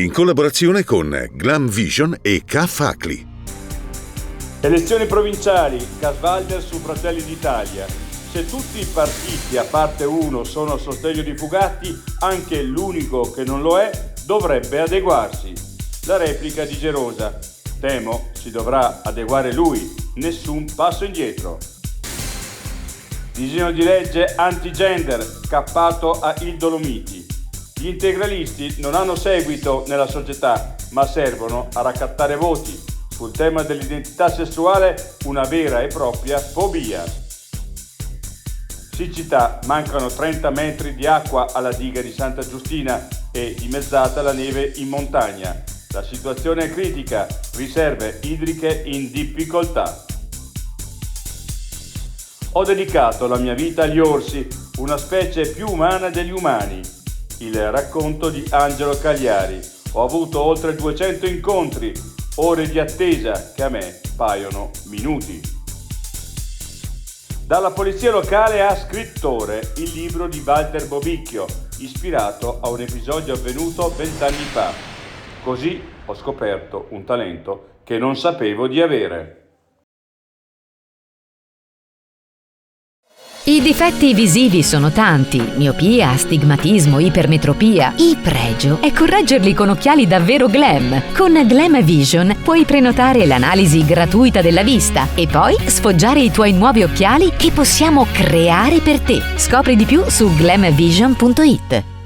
in collaborazione con Glam Vision e K-Facli. Elezioni provinciali, Casvalder su Fratelli d'Italia. Se tutti i partiti, a parte uno, sono a sostegno di Fugatti, anche l'unico che non lo è dovrebbe adeguarsi. La replica di Gerosa. Temo si dovrà adeguare lui, nessun passo indietro. Disegno di legge anti-gender, cappato a Il Dolomiti. Gli integralisti non hanno seguito nella società, ma servono a raccattare voti. Sul tema dell'identità sessuale, una vera e propria fobia. Siccità, mancano 30 metri di acqua alla diga di Santa Giustina e dimezzata la neve in montagna. La situazione è critica, riserve idriche in difficoltà. Ho dedicato la mia vita agli orsi, una specie più umana degli umani. Il racconto di Angelo Cagliari. Ho avuto oltre 200 incontri, ore di attesa che a me paiono minuti. Dalla polizia locale a scrittore, il libro di Walter Bobicchio, ispirato a un episodio avvenuto 20 anni fa. Così ho scoperto un talento che non sapevo di avere. I difetti visivi sono tanti: miopia, astigmatismo, ipermetropia. Il pregio è correggerli con occhiali davvero glam. Con Glam Vision puoi prenotare l'analisi gratuita della vista e poi sfoggiare i tuoi nuovi occhiali che possiamo creare per te. Scopri di più su glamvision.it.